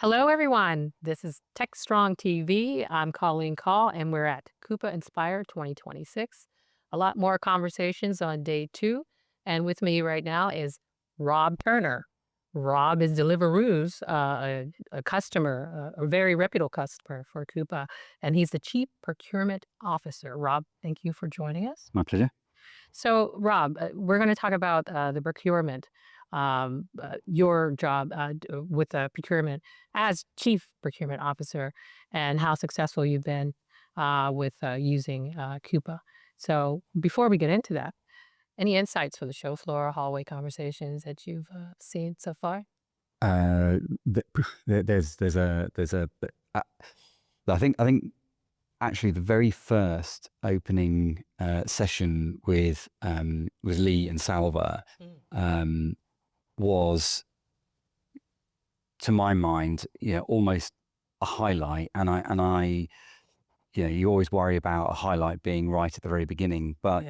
Hello, everyone. This is Techstrong TV. I'm Colleen Coll, and we're at Coupa Inspire 2026. A lot more conversations on day two. And with me right now is Rob Turner. Rob is Deliveroo's a customer, a very reputable customer for Coupa, and he's the Chief Procurement Officer. Rob, thank you for joining us. My pleasure. So, Rob, we're going to talk about the procurement, your job with procurement as Chief Procurement Officer, and how successful you've been with using Coupa. So, before we get into that, any insights for the show floor, hallway conversations that you've seen so far? There's a. I think actually the very first opening session with Lee and Salva was, to my mind, almost a highlight. And I, you always worry about a highlight being right at the very beginning, but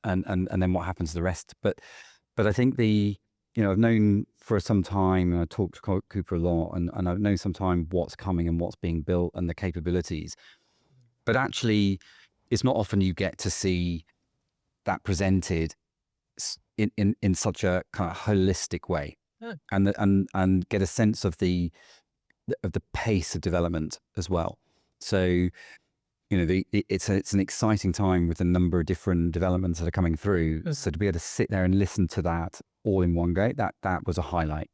then what happens to the rest. But I think I've known for some time, and I talked to Coupa a lot, and I've known some time what's coming and what's being built and the capabilities. But actually, it's not often you get to see that presented in such a kind of holistic way, and get a sense of the pace of development as well. So, it's an exciting time with a number of different developments that are coming through. Mm-hmm. So to be able to sit there and listen to that all in one go, that was a highlight.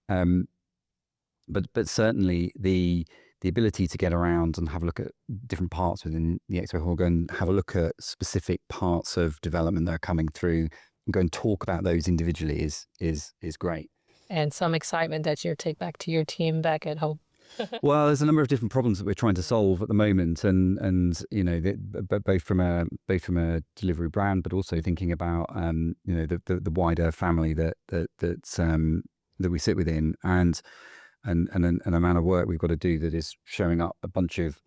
But certainly the ability to get around and have a look at different parts within the Expo Hall, go and have a look at specific parts of development that are coming through, and go and talk about those individually is great. And some excitement that you take back to your team back at home. Well, there's a number of different problems that we're trying to solve at the moment, and both from a Deliveroo brand, but also thinking about the wider family that we sit within, and an amount of work we've got to do that is showing up a bunch of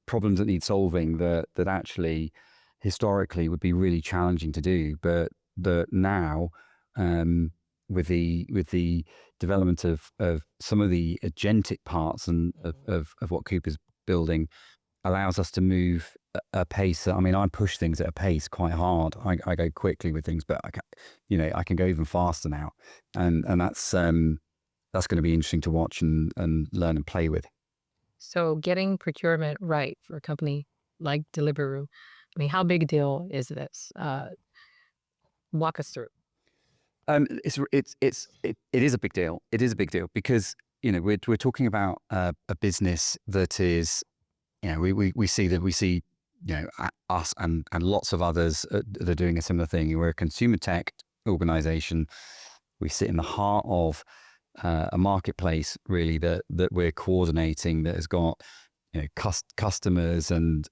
problems that need solving that actually historically would be really challenging to do, but that now with the development of some of the agentic parts and of what Coupa's building allows us to move a pace. I mean, I push things at a pace quite hard. I go quickly with things, but I can go even faster now, and that's going to be interesting to watch and learn and play with. So getting procurement right for a company like Deliveroo, I mean, how big a deal is this? Walk us through. It is a big deal. It is a big deal because we're talking about a business that is, we see us and lots of others that are doing a similar thing. We're a consumer tech organization. We sit in the heart of a marketplace, really, that we're coordinating, that has got customers and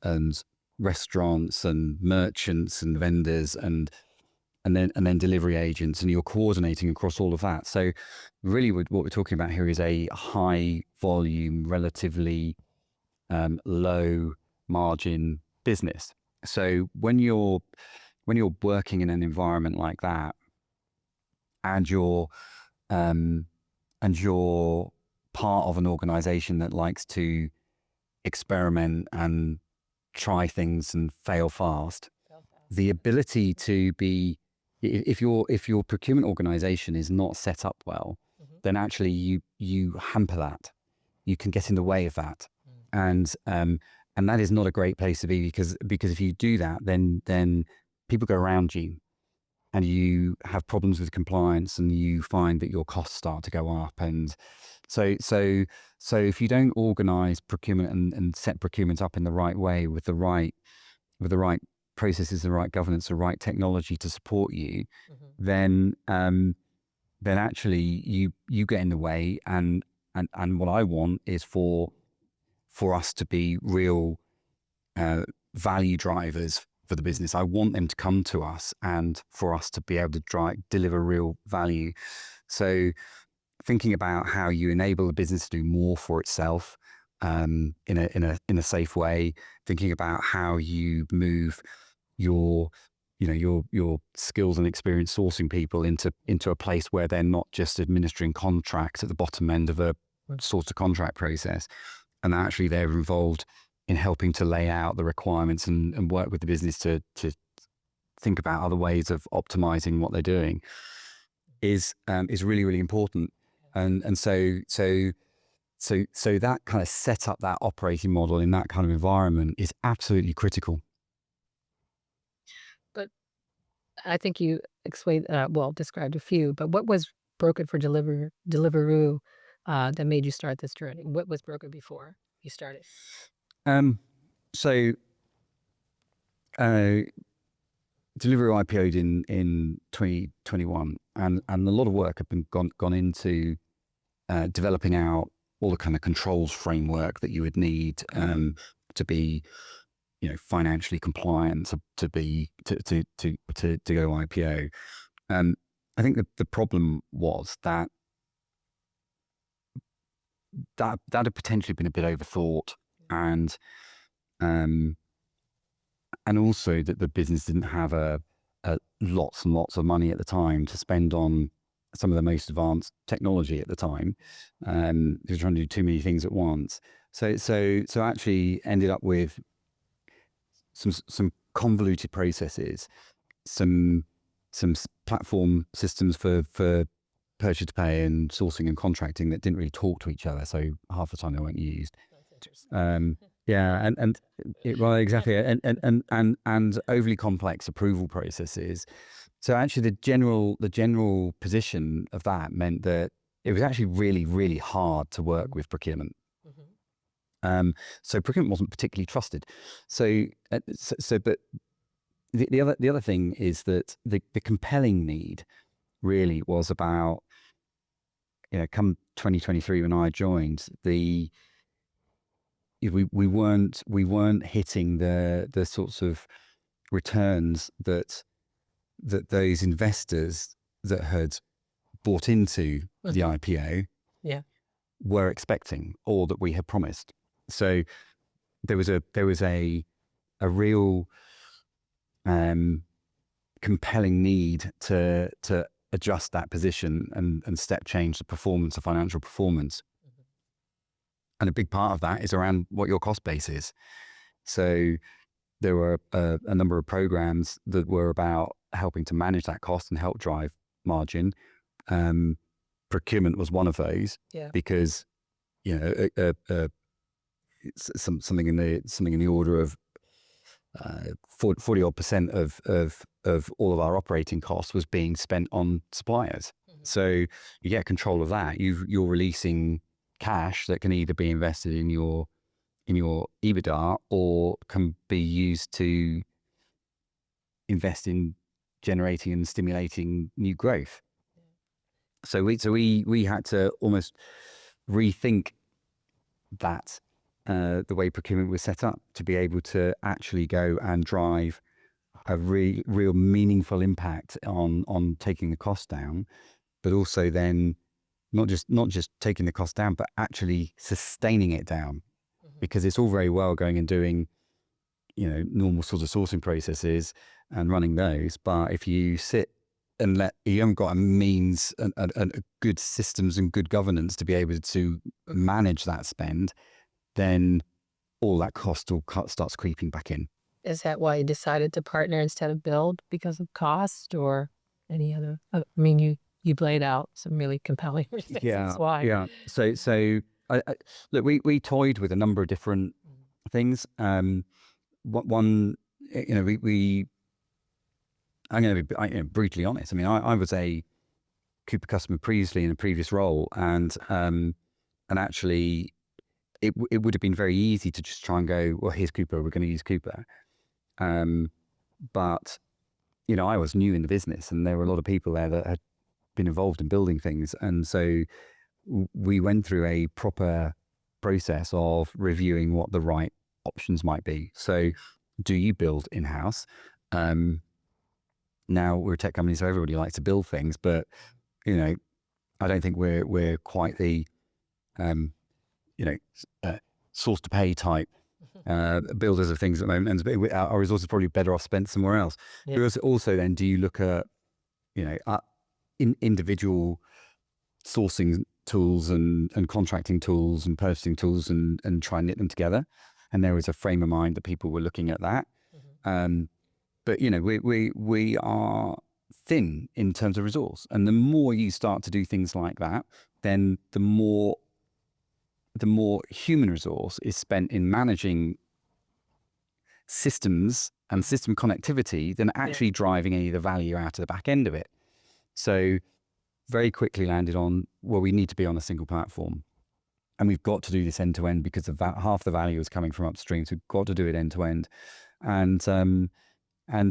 restaurants and merchants and vendors and then delivery agents, and you're coordinating across all of that. So really what we're talking about here is a high volume, relatively low margin business. So when you're working in an environment like that, and you're part of an organization that likes to experiment and try things and fail fast, the ability to be, if your procurement organization is not set up well, then actually you hamper that. You can get in the way of that, and that is not a great place to be, because if you do that, then people go around you, and you have problems with compliance, and you find that your costs start to go up. And so if you don't organize procurement and set procurement up in the right way with the right processes, the right governance, the right technology to support you, then actually you get in the way. And what I want is for us to be real value drivers for the business. I want them to come to us and for us to be able to deliver real value. So thinking about how you enable the business to do more for itself in a safe way, thinking about how you move your skills and experience sourcing people into a place where they're not just administering contracts at the bottom end of a source to contract process, and actually they're involved in helping to lay out the requirements and work with the business to think about other ways of optimizing what they're doing is really, really important. And so that kind of set up that operating model in that kind of environment is absolutely critical. But I think you explained, described a few, but what was broken for Deliveroo that made you start this journey? What was broken before you started? Um, so uh, Deliveroo IPO'd in 2021, and a lot of work had been gone into developing out all the kind of controls framework that you would need to be, financially compliant, to go IPO. I think the problem was that had potentially been a bit overthought, and also that the business didn't have a lots and lots of money at the time to spend on some of the most advanced technology at the time. They were trying to do too many things at once. So actually ended up with some convoluted processes, some platform systems for purchase to pay and sourcing and contracting that didn't really talk to each other. So half the time they weren't used. That's interesting. Yeah, well, exactly, and overly complex approval processes. So actually, the general position of that meant that it was actually really, really hard to work with procurement. So procurement wasn't particularly trusted. So but the other thing is that the compelling need really was about, come 2023 when I joined, we weren't hitting the sorts of returns that those investors that had bought into the IPO Yeah. were expecting, or that we had promised. So there was a real compelling need to adjust that position and step change the performance, the financial performance. And a big part of that is around what your cost base is. So there were a number of programs that were about helping to manage that cost and help drive margin. Procurement was one of those, because something in the order of 40 odd % of all of our operating costs was being spent on suppliers. So you get control of that. You're releasing cash that can either be invested in your EBITDA or can be used to invest in generating and stimulating new growth. So we had to almost rethink that, the way procurement was set up, to be able to actually go and drive a real meaningful impact on taking the cost down, but also then not just taking the cost down, but actually sustaining it down. Because it's all very well going and doing, normal sort of sourcing processes and running those, but if you sit and you haven't got a means and good systems and good governance to be able to manage that spend, then all that cost starts creeping back in. Is that why you decided to partner instead of build, because of cost or any other? I mean, you laid out some really compelling reasons. That's why. Yeah. So look, we toyed with a number of different things. One, I'm going to be brutally honest. I mean, I was a Coupa customer previously in a previous role, and actually, it would have been very easy to just try and go, well, here's Coupa, we're going to use Coupa. But I was new in the business, and there were a lot of people there that had been involved in building things, and so we went through a proper process of reviewing what the right options might be. So, do you build in-house? Now we're a tech company, so everybody likes to build things, but I don't think we're quite the source to pay type builders of things at the moment, and our resources are probably better off spent somewhere else. Yeah. Also, then, do you look at individual sourcing tools and contracting tools and purchasing tools and try and knit them together. And there was a frame of mind that people were looking at that. But we are thin in terms of resource, and the more you start to do things like that, then the more human resource is spent in managing systems and system connectivity than actually driving any of the value out of the back end of it. So very quickly landed on, well, we need to be on a single platform, and we've got to do this end to end because half the value is coming from upstream. So we've got to do it end to end. And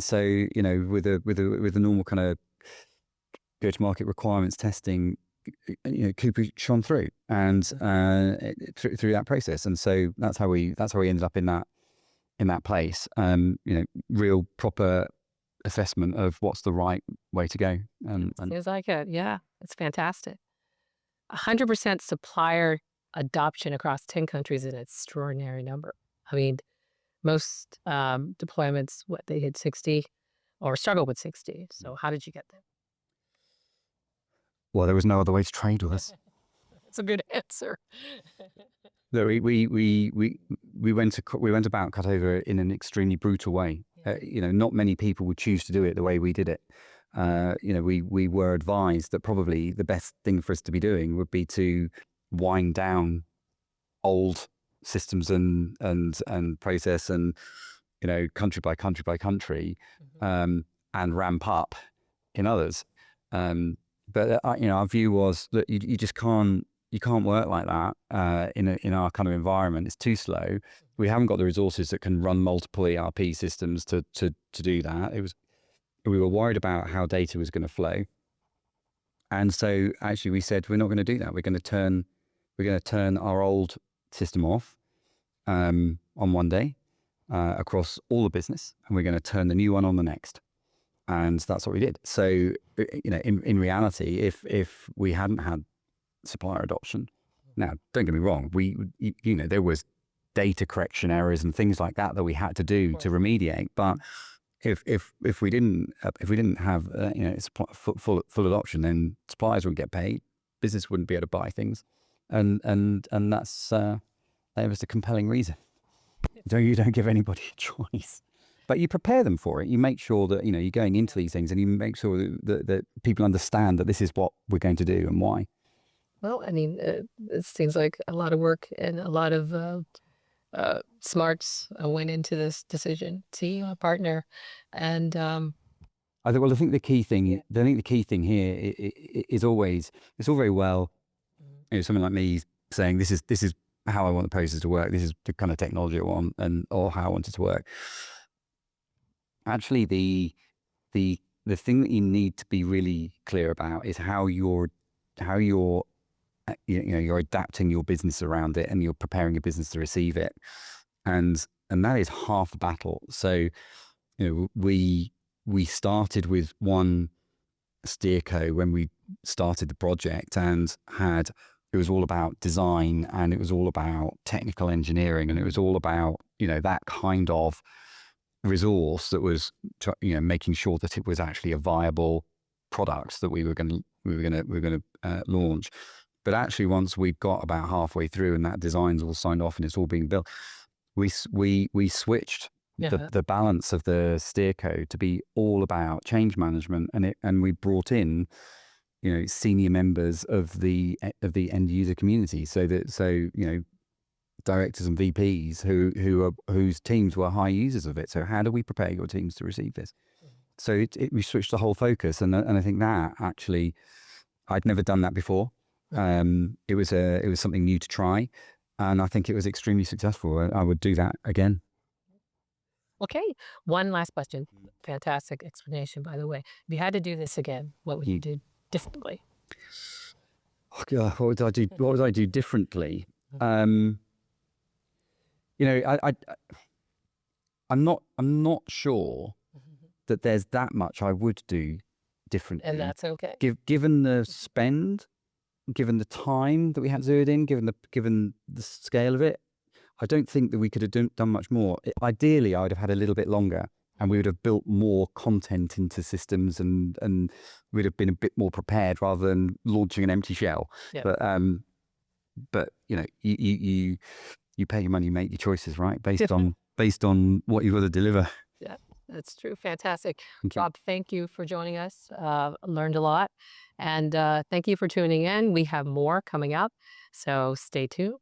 so, with a normal kind of go-to-market requirements testing, Coupa shone through and through that process. And so that's how we ended up in that place. Real proper assessment of what's the right way to go. Seems like it. Yeah, it's fantastic. 100% supplier adoption across 10 countries is an extraordinary number. I mean, most deployments, they hit 60 or struggle with 60. So how did you get there? Well, there was no other way to trade with us. That's a good answer. No, we went about cutover in an extremely brutal way. Not many people would choose to do it the way we did it. We were advised that probably the best thing for us to be doing would be to wind down old systems and process and country by country by country, and ramp up in others. But our view was that you just can't work like that in our kind of environment. It's too slow. We haven't got the resources that can run multiple ERP systems to do that. We were worried about how data was going to flow, and so actually we said we're not going to do that. We're going to turn our old system off on one day across all the business, and we're going to turn the new one on the next. And that's what we did. So, in reality, if we hadn't had supplier adoption, now don't get me wrong, there was data correction errors and things like that we had to do to remediate. But if we didn't have full adoption, then suppliers wouldn't get paid, business wouldn't be able to buy things, and that's that was a compelling reason. You don't give anybody a choice. But you prepare them for it. You make sure that you're going into these things, and you make sure that people understand that this is what we're going to do and why. Well, I mean, it seems like a lot of work and a lot of smarts went into this decision. See, a partner, and I think the key thing. I think the key thing here is always, it's all very well, someone like me saying this is how I want the process to work. This is the kind of technology I want, or how I want it to work. Actually, the thing that you need to be really clear about is how you're adapting your business around it, and you're preparing your business to receive it, and that is half the battle. So, we started with one steerco when we started the project, and it was all about design, and it was all about technical engineering, and it was all about that kind of resource that was making sure that it was actually a viable product that we were going to launch. But actually, once we've got about halfway through and that design's all signed off and it's all being built, we switched the balance of the steerco to be all about change management, and we brought in senior members of the end user community, so directors and VPs whose teams were high users of it. So how do we prepare your teams to receive this? So we switched the whole focus, and I think that actually, I'd never done that before. It was something new to try, and I think it was extremely successful. I would do that again. Okay, one last question. Fantastic explanation, by the way. If you had to do this again, what would you do differently? Oh God, what would I do? What would I do differently? I'm not sure that there's that much I would do differently. And that's okay. Given the spend, given the time that we had to do it in, given the scale of it, I don't think that we could have done much more. Ideally, I would have had a little bit longer and we would have built more content into systems, and we'd have been a bit more prepared rather than launching an empty shell. Yeah. But you know, you pay your money, you make your choices, right? Based on what you've got to deliver. Yeah, that's true. Fantastic. Thank you. Rob, thank you for joining us. Learned a lot. And thank you for tuning in. We have more coming up, so stay tuned.